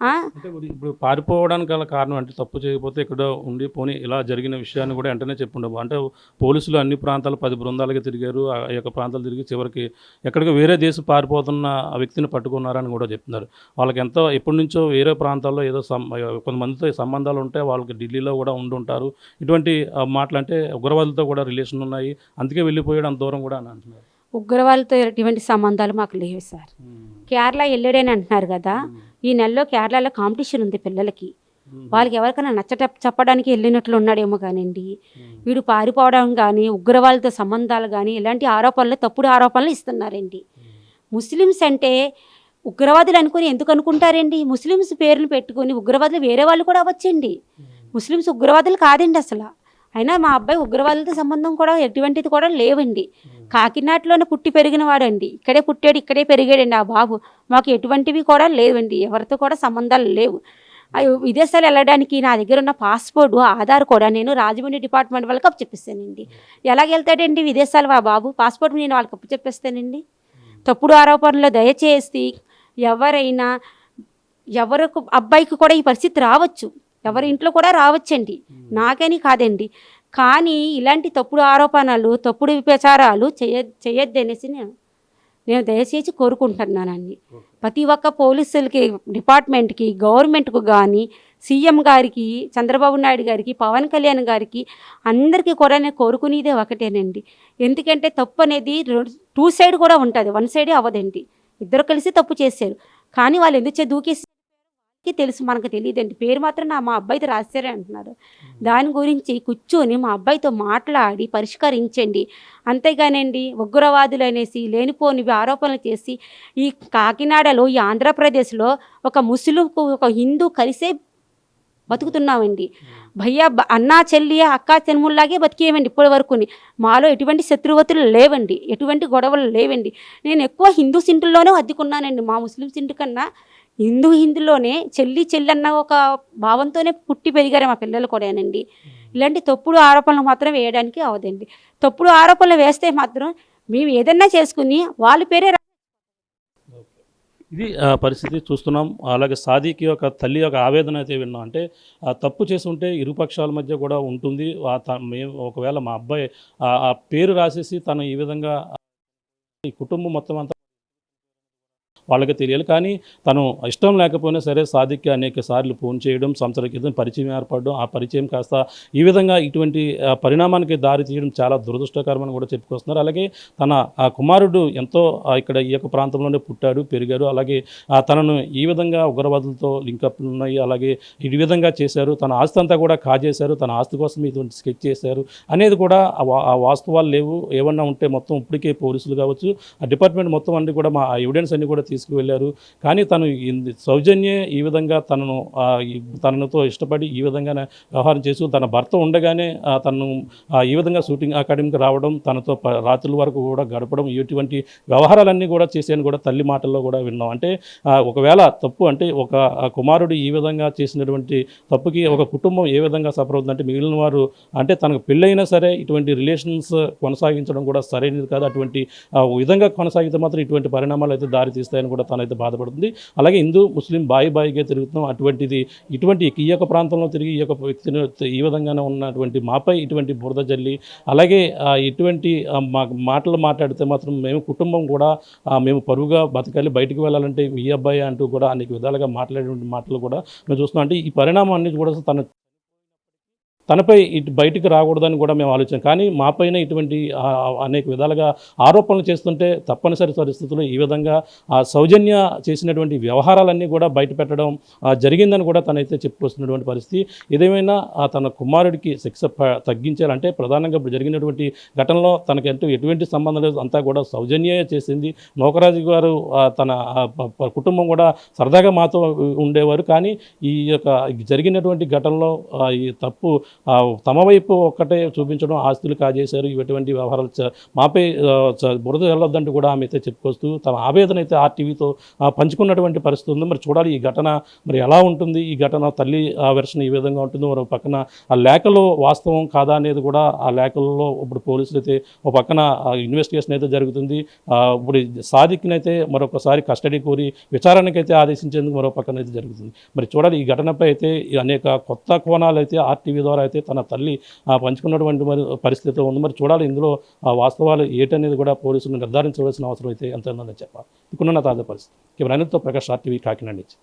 అంటే ఇప్పుడు పారిపోవడానికి గల కారణం అంటే తప్పు చేయకపోతే ఇక్కడ ఉండి పోనీ ఇలా జరిగిన విషయాన్ని కూడా వెంటనే చెప్పుండవు. అంటే పోలీసులు అన్ని ప్రాంతాలు 10 బృందాలుగా తిరిగారు, ఆ యొక్క ప్రాంతాలు తిరిగి చివరికి ఎక్కడికి వేరే దేశం పారిపోతున్న ఆ వ్యక్తిని పట్టుకున్నారని కూడా చెప్తున్నారు. వాళ్ళకి ఎంతో ఎప్పటి నుంచో వేరే ప్రాంతాల్లో ఏదో కొంతమందితో సంబంధాలు ఉంటే వాళ్ళకి ఢిల్లీలో కూడా ఉండుంటారు. ఇటువంటి మాటలు అంటే ఉగ్రవాదులతో కూడా రిలేషన్ ఉన్నాయి, అందుకే వెళ్ళిపోయాడు అంత దూరం కూడా అని అంటున్నారు. ఉగ్రవాళ్ళతో ఎటువంటి సంబంధాలు మాకు లేవు సార్. కేరళ వెళ్ళాడని అంటున్నారు కదా, ఈ నెలలో కేరళలో కాంపిటీషన్ ఉంది పిల్లలకి. వాళ్ళకి ఎవరికైనా చెప్పడానికి వెళ్ళినట్లు ఉన్నాడేమో కానివ్వండి. వీడు పారిపోవడం కానీ ఉగ్రవాళ్ళతో సంబంధాలు కానీ ఇలాంటి ఆరోపణలు తప్పుడు ఆరోపణలు ఇస్తున్నారండి. ముస్లిమ్స్ అంటే ఉగ్రవాదులు అనుకుని ఎందుకు అనుకుంటారండి? ముస్లిమ్స్ పేర్లు పెట్టుకుని ఉగ్రవాదులు వేరే వాళ్ళు కూడా అవ్వచ్చండి. ముస్లిమ్స్ ఉగ్రవాదులు కాదండి అసలు. అయినా మా అబ్బాయి ఉగ్రవాదులతో సంబంధం కూడా ఎటువంటిది కూడా లేవండి. కాకినాడలోనే పుట్టి పెరిగిన వాడండి, ఇక్కడే పుట్టాడు ఇక్కడే పెరిగాడండి ఆ బాబు. మాకు ఎటువంటివి కూడా లేవండి, ఎవరితో కూడా సంబంధాలు లేవు. విదేశాలు వెళ్ళడానికి నా దగ్గర ఉన్న పాస్పోర్ట్ ఆధార్ కూడా నేను రాజమండ్రి డిపార్ట్మెంట్ వాళ్ళకి అప్పచెప్పిస్తానండి. ఎలాగెళ్తాడండి విదేశాలు ఆ బాబు? పాస్పోర్ట్ నేను వాళ్ళకి అప్పచెప్పేస్తానండి. తప్పుడు ఆరోపణలు దయచేసి ఎవరైనా ఎవరికి అబ్బాయికి కూడా ఈ పరిస్థితి రావచ్చు, ఎవరి ఇంట్లో కూడా రావచ్చండి, నాకని కాదండి. కానీ ఇలాంటి తప్పుడు ఆరోపణలు తప్పుడు ప్రచారాలు చేయొద్దనేసి నేను దయచేసి కోరుకుంటున్నానండి. ప్రతి ఒక్క పోలీసులకి డిపార్ట్మెంట్కి గవర్నమెంట్కు కానీ సీఎం గారికి చంద్రబాబు నాయుడు గారికి పవన్ కళ్యాణ్ గారికి అందరికీ కూడా నేను కోరుకునేదే ఒకటేనండి. ఎందుకంటే తప్పు అనేది 2 సైడ్ కూడా ఉంటుంది, 1 సైడే అవ్వదండి. ఇద్దరు కలిసి తప్పు చేశారు, కానీ వాళ్ళు ఎందుకు దూకేసి తెలుసు మనకు తెలియదండి. పేరు మాత్రం మా అబ్బాయితో రాశారే అంటున్నారు. దాని గురించి కూర్చొని మా అబ్బాయితో మాట్లాడి పరిష్కరించండి. అంతేగానండి ఉగ్రవాదులు అనేసి లేనిపోని ఆరోపణలు చేసి ఈ కాకినాడలో ఈ ఆంధ్రప్రదేశ్లో ఒక ముస్లింకు ఒక హిందూ కలిసే బతుకుతున్నామండి. భయ్యా అన్నా చెల్లి అక్కా చెన్ముల్లాగే బతికేయమండి ఇప్పటి వరకుని. మాలో ఎటువంటి శత్రువతులు లేవండి, ఎటువంటి గొడవలు లేవండి. నేను ఎక్కువ హిందూ సింటుల్లోనే అద్దుకున్నానండి. మా ముస్లిం సింటు కన్నా హిందూలోనే చెల్లి అన్న ఒక భావంతోనే పుట్టి పెరిగారు మా పిల్లలు కూడానండి. ఇలాంటి తప్పుడు ఆరోపణలు మాత్రం వేయడానికి అవదండి. తప్పుడు ఆరోపణలు వేస్తే మాత్రం మేము ఏదన్నా చేసుకుని వాళ్ళ పేరే ఇది పరిస్థితి చూస్తున్నాం. అలాగే సాదిక్ యొక్క తల్లి యొక్క ఆవేదన అయితే విన్నాం. అంటే తప్పు చేసి ఉంటే ఇరుపక్షాల మధ్య కూడా ఉంటుంది. మేము ఒకవేళ మా అబ్బాయి ఆ పేరు రాసేసి తను ఈ విధంగా ఈ కుటుంబం మొత్తం అంతా వాళ్ళకి తెలియాలి. కానీ తను ఇష్టం లేకపోయినా సరే సాదిక్కి అనేక సార్లు ఫోన్ చేయడం, సంవత్సరాల క్రితం పరిచయం ఏర్పడడం, ఆ పరిచయం కాస్త ఈ విధంగా ఇటువంటి పరిణామానికి దారి తీయడం చాలా దురదృష్టకరమని కూడా చెప్పుకొస్తున్నారు. అలాగే తన కుమారుడు ఎంతో ఇక్కడ ఈ యొక్క ప్రాంతంలోనే పుట్టాడు, పెరిగారు. అలాగే తనను ఈ విధంగా ఉగ్రవాదులతో లింకప్లు ఉన్నాయి, అలాగే ఈ విధంగా చేశారు, తన ఆస్తి అంతా కూడా కాజేశారు, తన ఆస్తి కోసం ఇటువంటి స్కెచ్ చేశారు అనేది కూడా ఆ వాస్తవాలు లేవు. ఏమన్నా ఉంటే మొత్తం ఇప్పటికే పోలీసులు కావచ్చు, ఆ డిపార్ట్మెంట్ మొత్తం అన్ని కూడా మా ఎవిడెన్స్ అన్ని కూడా తీసుకువెళ్ళారు. కానీ తను సౌజన్యే ఈ విధంగా తనతో ఇష్టపడి ఈ విధంగా వ్యవహారం చేస్తూ తన భర్త ఉండగానే తను ఈ విధంగా షూటింగ్ అకాడమీకి రావడం, తనతో రాత్రుల వరకు కూడా గడపడం, ఇటువంటి వ్యవహారాలన్నీ కూడా చేశాను కూడా తల్లి మాటల్లో కూడా విన్నాం. అంటే ఒకవేళ తప్పు అంటే ఒక కుమారుడు ఈ విధంగా చేసినటువంటి తప్పుకి ఒక కుటుంబం ఏ విధంగా సఫర్ అవుతుందంటే మిగిలిన వారు అంటే తనకు పెళ్ళైనా సరే ఇటువంటి రిలేషన్స్ కొనసాగించడం కూడా సరైనది కాదు. అటువంటి విధంగా కొనసాగితే మాత్రం ఇటువంటి పరిణామాలు అయితే దారి తీస్తాయని కూడా తనైతే బాధపడుతుంది. అలాగే హిందూ ముస్లిం బాయిగా తిరుగుతున్నాం, ఇటువంటి ఈ యొక్క ప్రాంతంలో తిరిగి ఈ యొక్క వ్యక్తిని ఈ విధంగానే ఉన్నటువంటి మాపై ఇటువంటి బురద జల్లి అలాగే ఇటువంటి మాటలు మాట్లాడితే మాత్రం మేము కుటుంబం కూడా మేము పరువుగా బతకాలి, బయటికి వెళ్ళాలంటే ఈ అబ్బాయి అంటూ కూడా అనేక విధాలుగా మాట్లాడేటువంటి మాటలు కూడా మేము చూస్తున్నాం. అంటే ఈ పరిణామం అన్ని కూడా తనపై ఇటు బయటికి రాకూడదని కూడా మేము ఆలోచన. కానీ మాపైన ఇటువంటి అనేక విధాలుగా ఆరోపణలు చేస్తుంటే తప్పనిసరి పరిస్థితుల్లో ఈ విధంగా సౌజన్య చేసినటువంటి వ్యవహారాలన్నీ కూడా బయట పెట్టడం జరిగిందని కూడా తనైతే చెప్పుకొస్తున్నటువంటి పరిస్థితి. ఏదేమైనా తన కుమారుడికి శిక్ష తగ్గించాలంటే ప్రధానంగా ఇప్పుడు జరిగినటువంటి ఘటనలో తనకంటూ ఎటువంటి సంబంధం లేదు, అంతా కూడా సౌజన్యే చేసింది. నోకరాజు గారు తన కుటుంబం కూడా సరదాగా మాతో ఉండేవారు. కానీ ఈ యొక్క జరిగినటువంటి ఘటనలో ఈ తప్పు తమ వైపు ఒక్కటే చూపించడం, ఆస్తులు కాజేశారు, ఇటువంటి వ్యవహారాలు మాపై బురద వెళ్ళొద్దంటూ కూడా ఆమె అయితే చెప్పుకొస్తూ తమ ఆవేదన అయితే ఆర్టీవీతో పంచుకున్నటువంటి పరిస్థితి ఉంది. మరి చూడాలి ఈ ఘటన మరి ఎలా ఉంటుంది, ఈ ఘటన తల్లి వెర్షన్ ఈ విధంగా ఉంటుంది, మరో పక్కన ఆ లేఖలో వాస్తవం కాదా అనేది కూడా ఆ లేఖలలో ఇప్పుడు పోలీసులు అయితే ఒక పక్కన ఇన్వెస్టిగేషన్ అయితే జరుగుతుంది. ఇప్పుడు సాదిక్ని అయితే మరొకసారి కస్టడీ కోరి విచారణకైతే ఆదేశించేందుకు మరో పక్కన అయితే జరుగుతుంది. మరి చూడాలి ఈ ఘటనపై అయితే అనేక కొత్త కోణాలు అయితే ఆర్టీవీ ద్వారా అయితే తన తల్లి పంచుకున్నటువంటి పరిస్థితి ఉంది. మరి చూడాలి ఇందులో వాస్తవాలు ఏటనేది కూడా పోలీసులు నిర్ధారించవలసిన అవసరం అయితే ఎంత ఉందని చెప్పాలి. ఇప్పుడున్న తాజా పరిస్థితి. కెమెరా అనిల్తో ప్రకాష్, ఆర్టీవీ, కాకినాడ నుంచి.